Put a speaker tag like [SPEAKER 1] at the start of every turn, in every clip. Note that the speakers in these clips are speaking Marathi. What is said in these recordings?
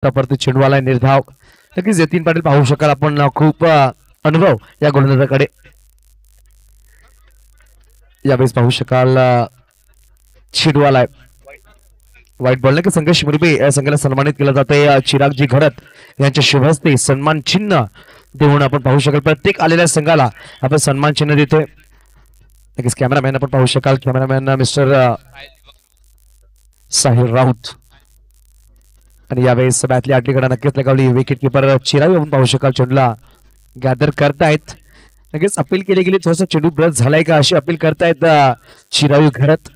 [SPEAKER 1] परत चेंडूवाला निर्धाव. नक्कीच जतीन पाटील पाहू शकाल आपण खूप अनुभव या गोलंदाजाकडे. यावेळेस पाहू शकाल चेंडूवाला व्हाईट बॉल की संघर्ष मुरबे या संघाला सन्मानित केलं जातंय. चिरागजी घडत यांच्या शुभ हस्ते सन्मान चिन्ह देऊन आपण पाहू शकाल प्रत्येक आलेल्या संघाला आपण सन्मान चिन्ह देतोय. नक्कीच कॅमेरामॅन आपण पाहू शकाल कॅमेरामॅन मिस्टर साहिल राऊत. आणि यावेळेस बॅटली आटलीकडे नक्कीच लगावली. विकेट किपर चिराग आपण पाहू शकाल चेंडूला गॅदर करतायत. नक्कीच अपील केली गेली थोडस चेंडू ब्रश झालाय का अशी अपील करतायत चिराग घडत.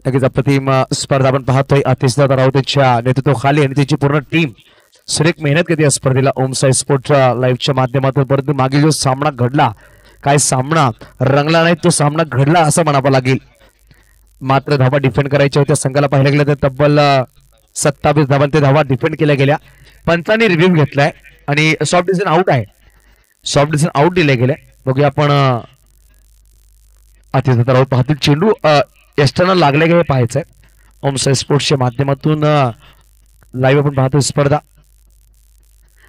[SPEAKER 1] नक्कीच अप्रतिम स्पर्धा आपण पाहतोय अतिशदादा राऊत यांच्या नेतृत्वाखाली आणि त्याची पूर्ण टीम सुरेख मेहनत करते या स्पर्धेला. ओम साई स्पोर्ट लाईव्हच्या माध्यमातून. परंतु मागील जो सामना घडला काय सामना रंगला नाही तो सामना घडला असं म्हणावं लागेल. मात्र धावा डिफेंड करायच्या होत्या संघाला पाहिलं गेलं तर तब्बल 27 धावां ते धावा डिफेंड केल्या गेल्या. पंचांनी रिव्ह्यू घेतलाय आणि सॉफ्ट डिसिजन आउट आहे. सॉफ्ट डिसिजन आउट दिले गेले. बघूया आपण अतिशदादा राऊत पाहतील चेंडू एक्स्टर्नल लागले का हे पाहायचंय. ओम साई स्पोर्ट्सच्या माध्यमातून लाईव्ह आपण पाहतोय स्पर्धा.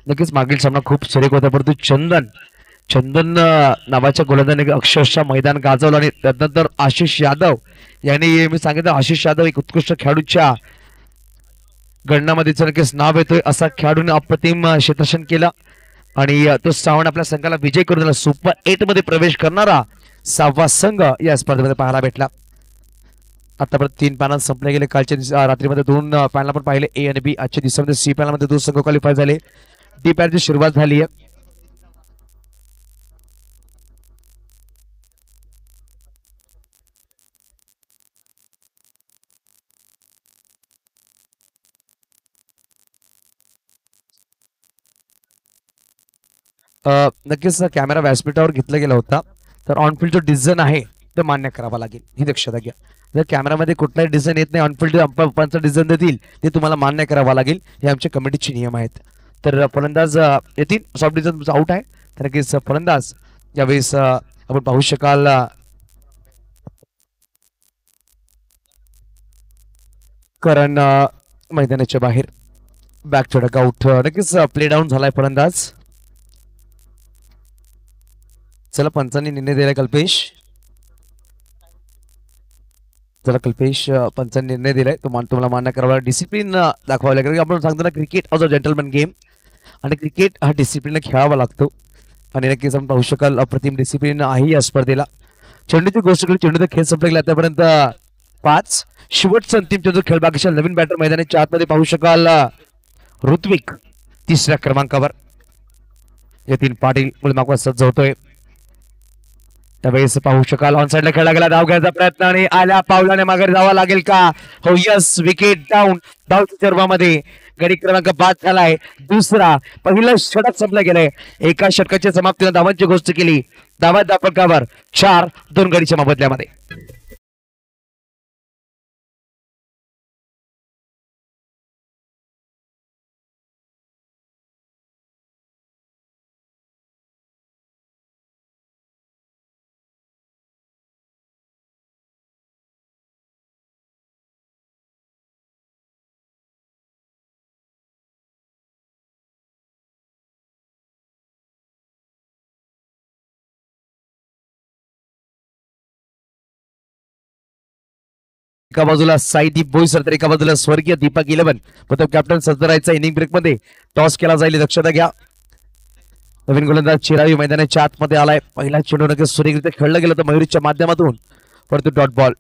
[SPEAKER 1] नक्कीच मागील सामना खूप सुरेख होता परंतु चंदन नावाच्या गोलंदाजाने अक्षरशः मैदान गाजवलं. आणि त्यानंतर आशिष यादव यांनी मी सांगितलं आशिष यादव एक उत्कृष्ट खेळाडूच्या गणनामध्ये नक्कीच नाव येतोय. असा खेळाडूने अप्रतिम क्षेत्ररक्षण केलं आणि तो सावण आपल्या संघाला विजय करून दिला. सुपर 8 मध्ये प्रवेश करणारा 6वा संघ या स्पर्धेमध्ये पाहायला भेटला. आतापर्यंत 3 पॅनल संपले गेले. कालच्या रात्रीमध्ये 2 पॅनल आपण पाहिले ए आणि बी. आजच्या दिवसामध्ये सी पॅनलमध्ये 2 संघ क्वालिफाय झाले. डी पॅनलची सुरुवात झाली आहे. नक्कीच कॅमेरा व्यासपीठावर घेतला गेला होता तर ऑनफिल्ड जो डिझाईन आहे तो मान्य करावा लागेल ही दक्षता घ्या. जर कॅमेरामध्ये कुठलाही डिझाईन येत नाही ऑनफिल्ड अंपायरचं डिझाईन देतील ते तुम्हाला मान्य करावा लागेल. हे आमच्या कमिटीचे नियम आहेत. तर फलंदाज येतील सॉफ्ट डिझाईन आउट आहे तर नक्कीच फलंदाज यावेळेस आपण पाहू शकाल कारण मैदानाच्या बाहेर बॅक टू डगआउट. नक्कीच प्ले डाऊन झालाय फलंदाज. चला पंचांनी निर्णय दिलाय कल्पेश. चला कल्पेश पंचांनी निर्णय दिलाय तो तुम्हाला मान्य करावा. डिसिप्लिन दाखवावं लागेल. आपण सांगतो ना क्रिकेट ऑज अ जेंटलमॅन गेम आणि क्रिकेट हा डिसिप्लिन खेळावा लागतो आणि नक्कीच आपण पाहू शकाल अप्रतिम डिसिप्लिन आहे या स्पर्धेला. चेंडूची गोष्ट केली चेंडूचा खेळ संपला गेला आतापर्यंत 5. शेवटचा अंतिम चेंडू खेळ बाकीच्या नवीन बॅटर मैदानाच्या आतमध्ये पाहू शकाल ऋत्विक 3ऱ्या क्रमांकावर. यतीन पाटील मुळे मागवा सज्ज होतोय. त्यावेळेस पाहू शकाल ऑन साइडला खेळला गेला. धाव घ्यायचा प्रयत्न आणि आल्या पावलाने मागे जावं लागेल का. हो यस विकेट डाऊन. धावच्या सर्वांमध्ये गडी क्रमांक 5 झालाय. दुसरा पहिलं षटक संपलं गेलंय. एका षटकाच्या समाप्तीने धावांची गोष्ट केली. धावा धापकावर 4 2 गडीच्या मोबदल्यामध्ये. एका बाजूला साईदीप बोईसर तर एका बाजूला स्वर्गीय दीपक 11 प्रथम कॅप्टन सज्ज राहायचा. इनिंग ब्रेक मध्ये टॉस केला जाईल दक्षता घ्या. नवीन गोलंदाज चिरावी मैदानाच्या आतमध्ये आलाय. पहिला चेंडू नक्कीच सुरेखरित्या खेळलं गेलं तर मयुरीच्या माध्यमातून परंतु डॉट बॉल.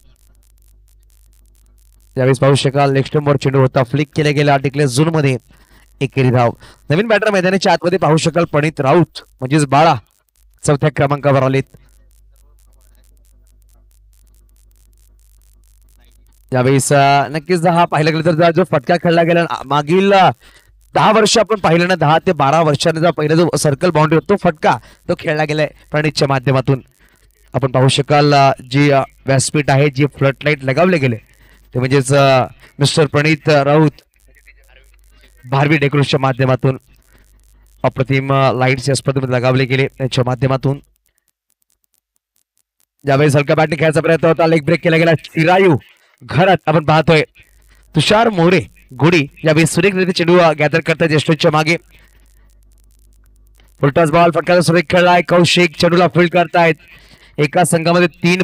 [SPEAKER 1] त्यावेळेस पाहू शकाल नेक्स्ट नंबर चेंडू होता फ्लिक केला गेला डिक्लेअर झोन मध्ये. एकेरी धाव. नवीन बॅटर मैदानाच्या आतमध्ये पाहू शकाल प्रणित राऊत म्हणजेच बाळा 4थ्या क्रमांकावर आलेत. यावेळेस नक्कीच हा पाहिला गेला तर जो फटका खेळला गेला मागील 10 वर्ष आपण पाहिलं ना 10 ते 12 वर्षांचा पहिला जो सर्कल बाउंड्री तो फटका तो खेळला गेलाय प्रणितच्या माध्यमातून. आपण पाहू शकाल जी व्यासपीठ आहे जी फ्लड लाईट लगावले गेले ते म्हणजेच मिस्टर प्रणित राऊत भारवी डेकोरेशनच्या माध्यमातून अप्रतिम लाईट्स या स्पर्धेमध्ये लगावले गेले त्यांच्या माध्यमातून. ज्यावेळेस हलका बॅटने खेळायचा प्रयत्न होता लेग ब्रेक केला गेला. चिरायू घरात आपण पाहतोय तुषार मोरे गुडी यावेळी सुरेखरित्या चेंडू गॅदर करतात यशवंतच्या मागे. फुलटॉस बॉल फटकाचा सुरेख खेळलाय. कौशिक चेंडूला फील्ड करतायत. एका संघामध्ये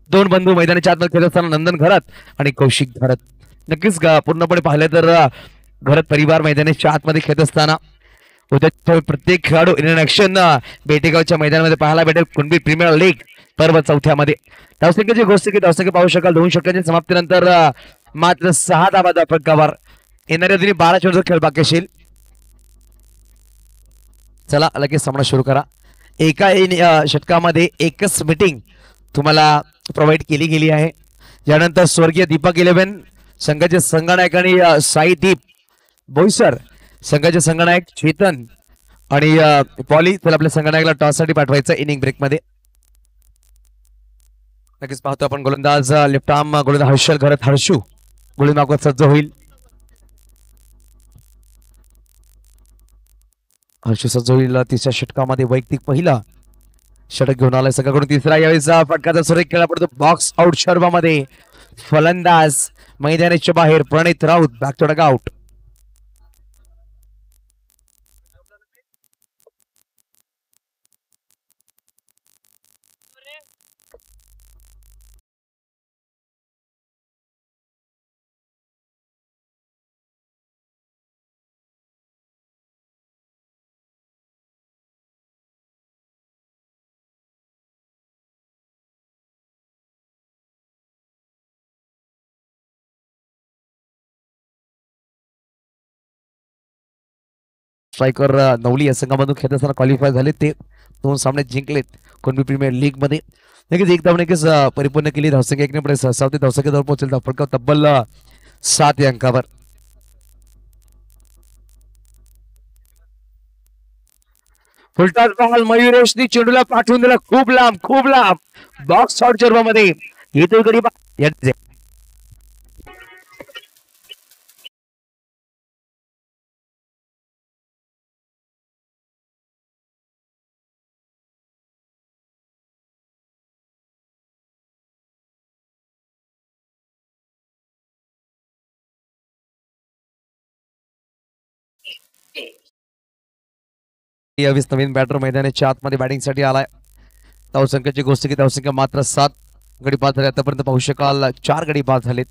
[SPEAKER 1] दोन बंधू मैदानाच्या आतमध्ये खेळत असताना नंदन घरात आणि कौशिक घरात. नक्कीच पूर्णपणे पाहिलं तर घरात परिवार मैदानाच्या आतमध्ये खेळत असताना उद्या प्रत्येक खेळाडू इन ऍक्शन बेटेगावच्या मैदानामध्ये पाहायला भेटेल. कुणबी प्रीमियर लीग पर्व चौथ्यामध्ये धावसंख्येची गोष्ट की धावसंख्या पाहू शकाल. 2 षटकांच्या समाप्तीनंतर मात्र 6 धावा फटकावर. येणाऱ्या दिनी 12 चेंडूचा खेळ बाकी असेल. चला लगेच सामना सुरू करा. एका षटकामध्ये एकच मीटिंग तुम्हाला प्रोव्हाइड केली गेली आहे. यानंतर स्वर्गीय दीपक 11 संघाचे संघनायक आणि साईदीप बोईसर संघाचे संघनायक चेतन आणि पॉली तर आपल्या संघनायकला टॉस साठी पाठवायचं इनिंग ब्रेक मध्ये. नक्कीच पाहतो आपण गोलंदाज लेफ्ट आर्म गोलंदाज हर्षल घरात हर्षू गोलंदाज सज्ज होईल. हर्षू सज्ज होईल. तिसऱ्या षटकामध्ये वैयक्तिक पहिला षटक घेऊन आलाय संघाकडून. तिसरा यावेळेचा फटकाचा सुरेख खेळला पडतो बॉक्स आउट शर्वामध्ये. फलंदाज मैदानाच्या बाहेर Pranit Raut back to dugout. Striker नवली या संघामधून खेळत असताना क्वालिफाय झाले. ते 2 सामने जिंकलेत कोणबी प्रीमियर लीग मध्ये. नक्कीच एक धाव नक्कीच परिपूर्ण केली. धावसंख्या 1 ने सहसावती धावसंख्येवर पोहोचेल. फटका तब्बल 7 या अंकावर. फुलटॉस बॉल मयुरेशनी चेंडूला पाठवून दिला खूप लांब बॉक्स आउट चर्वामध्ये. येतो गडी यावेळेस नवीन बॅटर मैदानाच्या आतमध्ये बॅटिंग साठी आलाय. धावसंख्येची गोष्ट की धावसंख्या मात्र 7 गडी बाद झाले. आतापर्यंत पाहू शकाल 4 गडी बाद झालेत.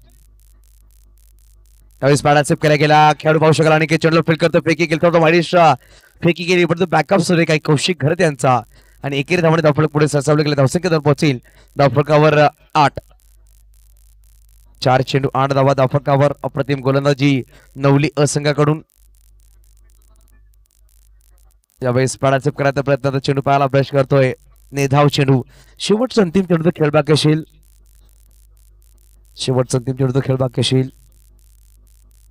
[SPEAKER 1] त्यावेळेस पॅडासेप केला गेला. खेळाडू पाहू शकाल आणि चेंडूला फील्ड करतो. फेकी केली तर वाईडिश फेकी केली परंतु बॅकअप सुरू काही कौशिक घरत यांचा आणि एकेरी धावणे धावफलक पुढे सरसावले गेले. धावसंख्येवर पोहोचेल. धावफलकावर 8. 4 चेंडू 8 धावा. धावफलकावर अप्रतिम गोलंदाजी नवली असंघाकडून. यावेळेस पॅडासेप करायचा प्रयत्न चेंडू पाहायला ब्रश करतोय. नेधाव चेंडू. शेवटचा अंतिम चेंडू खेळ बाकी असेल. शेवटचा अंतिम चेंडू खेळ बाकी असेल.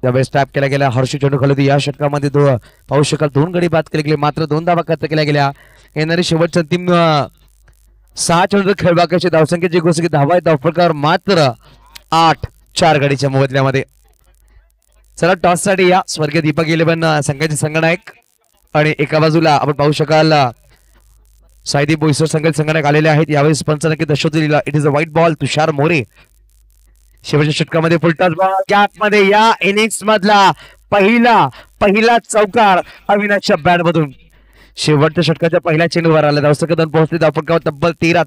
[SPEAKER 1] त्यावेळेस टॅप केला गेला. हर्षू चेंडू खाली. या षटकामध्ये पाहू शकाल 2 गडी बाद केले गेले. मात्र 2 धावा खर्च केल्या गेल्या. येणारी शेवटचा अंतिम 6 चेंडू खेळ बाकी असेल. धावसंख्येची गोष्ट की धावा धावफलकावर मात्र 8. 4 गडीच्या मोबदल्यामध्ये. चला टॉस साठी या स्वर्गीय दीपक 11 संघाचे संघनायक आणि एका बाजूला आपण पाहू शकाल साईदीप बोईसर संघाचे संघनायक आलेले आहेत. यावेळेस पंच नक्की दर्शवतो दिला. It is a white ball. Tushar More शेवटच्या षटकामध्ये फुलटॉस बॉल गॅप मध्ये या इनिंग्स मधला पहिला चौकार अविनाशच्या बॅट मधून शेवटच्या षटकाच्या पहिल्या चेंडूवर आला. धावसंख्या पोहोचले. धावफलकावर तब्बल 13.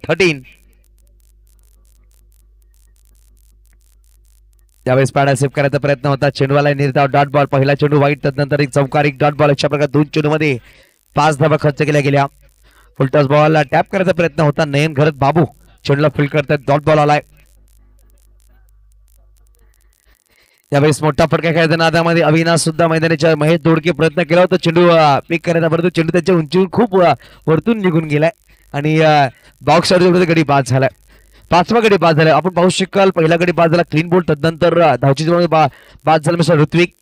[SPEAKER 1] त्यावेळेस पॅडासेप करायचा प्रयत्न होता. चेंडूवाला निर्धाव डॉट बॉल. पहिला चेंडू वाईट त्यानंतर एक चौकार एक डॉट बॉल. अशा प्रकारे 2 चेंडू मध्ये 5 धावा खर्च केल्या गेल्या. फुलटॉस बॉल टॅप करायचा प्रयत्न होता. नयन घरत बाबू चेंडूला फील्ड करतात. डॉट बॉल आलाय. त्यावेळेस मोठा फटका खेळायचा नादामध्ये अविनाश सुद्धा मैदानाच्या महेश दोडके प्रयत्न केला होता चेंडू पिक करण्याचा परंतु चेंडू त्याच्या उंचीवर खूप वरतून निघून गेलाय आणि बॉक्स गडी बाद झालाय. 5वा गडी बाद झाला. आपण पाहू शकाल पहिला गडी बाद झाला क्लीन बोल्ड. तदनंतर धावची बाद झाला मिस्टर ऋत्विक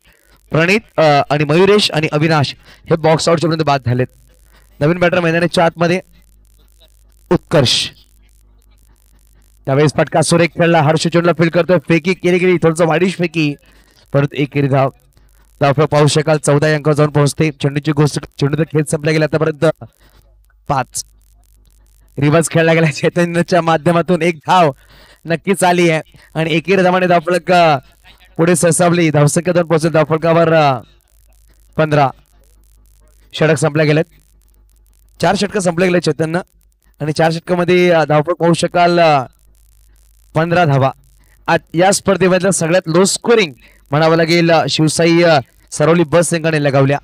[SPEAKER 1] प्रणित आणि मयुरेश आणि अविनाश हे बॉक्स आउटच्या पर्यंत बाद झालेत. नवीन बॅटर मैदानाच्या आतमध्ये उत्कर्ष. त्यावेळेस फटका सुरेख खेळला. हर्ष चेंडूला फील्ड करतोय. फेकी केली गेली. थोडस वाईडिश फेकी परत एकेरी धाव. धाव पाहू शकाल 14 अंकावर जाऊन पोहोचते. चेंडूची गोष्ट चेंडूचा खेळ संपला गेला आतापर्यंत 5. रिव्हर्स खेळला गेला. चैतन्यच्या माध्यमातून एक धाव नक्कीच आली आहे आणि एकेरी धावाने धावफलक पुढे सरसावली धावसंख्या 2 पोहोचेल धावफलकावर 15 षटक संपल्या गेलेत 4 षटक संपले गेले चेतन आणि 4 षटकामध्ये धावफलक पाहू शकाल 15 धावा या स्पर्धेमधल्या सगळ्यात लो स्कोरिंग म्हणावं लागेल शिवसाई सरवली बस संघाने लगावल्या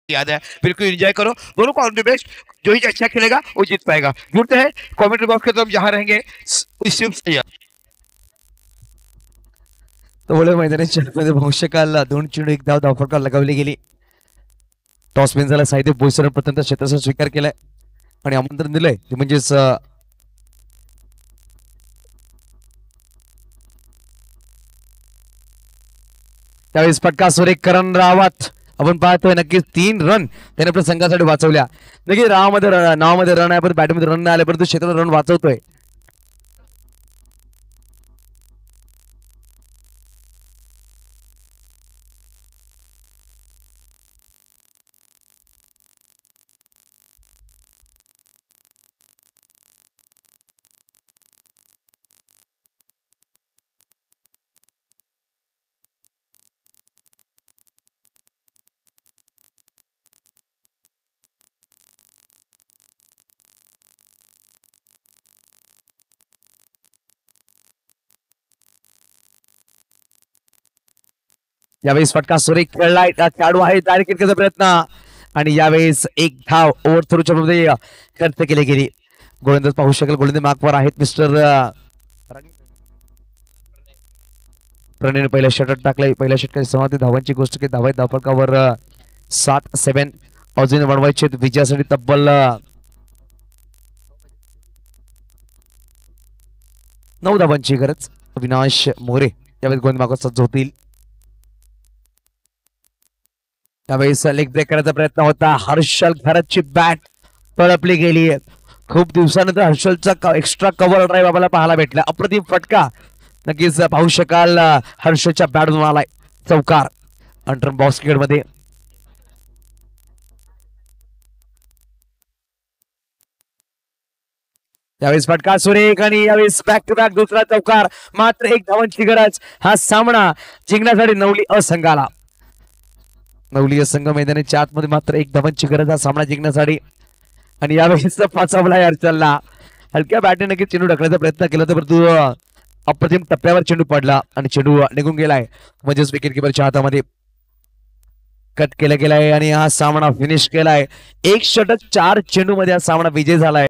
[SPEAKER 2] याद है बिल्कुल एंजॉय करो दोनों को ऑल द बेस्ट जो ही अच्छा खेलेगा वो जीत पाएगा जुड़ते हैं कमेंट्री बॉक्स के तरफ जहां रहेंगे
[SPEAKER 1] तोळे मैदानी चेंडूमध्ये पाहू शकाल 2 चेंडू 1 धाव धावफलकावर लगावली गेली टॉस विन झाला साहित्य बोईसर प्रथमतः क्षेत्राचा स्वीकार केलाय आणि आमंत्रण दिलंय ते म्हणजेच त्यावेळेस फटका सुरेख करण रावत आपण पाहतोय नक्कीच 3 रन त्याने आपल्या संघासाठी वाचवल्या नक्की नावामध्ये रन आहे पण बॅटमध्ये रन नाही आले परंतु क्षेत्रात रन वाचवतोय यावेळेस फटका सुरेख खेळलाय खेळाडू आहे डायरेक्ट करण्याचा प्रयत्न आणि यावेळेस 1 धाव ओव्हर थ्रोच्या मध्ये खर्च केली गेली गोलंदाज पाहू शकेल गोलंदाज मार्कवर आहेत मिस्टर प्रणयने पहिल्या षटक टाकलंय पहिल्या षटकाची समाप्ती धावांची गोष्ट की धावा धावफलकावर 7 अजून बनवायचे विजयासाठी तब्बल 9 धावांची गरज अविनाश मोरे यावेळेस गोलंदाज मार्कवर सज्ज होतील त्यावेळेस लेग ब्रेक करायचा प्रयत्न होता हर्षल घराची बॅट तळपली गेली खूप दिवसानंतर हर्षलचा एक्स्ट्रा कव्हर ड्राईव्ह आपल्याला पाहायला भेटला अप्रतिम फटका नक्कीच पाहू शकाल हर्षलच्या बॅटमधून आलाय चौकार अंडर बॉक्स क्रिकेट मध्ये यावेळेस फटका सुरेख आणि यावेळेस बॅक टू बॅक दुसरा चौकार मात्र 1 धावांची गरज हा सामना जिंकण्यासाठी नवली असंघाला नवली संघ मैदानाच्या आतमध्ये मात्र 1 धावांची गरज हा सामना जिंकण्यासाठी आणि यावेळेस पाचवला हर्षलला हलक्या बॅटने नक्की चेंडू ढकलायचा प्रयत्न केला तर परंतु अप्रतिम टप्प्यावर चेंडू पडला आणि चेंडू निघून गेलाय म्हणजेच विकेट किपरच्या हातामध्ये कट केला गेलाय आणि हा सामना फिनिश केलाय 1 षटक 4 चेंडू मध्ये हा सामना विजय झालाय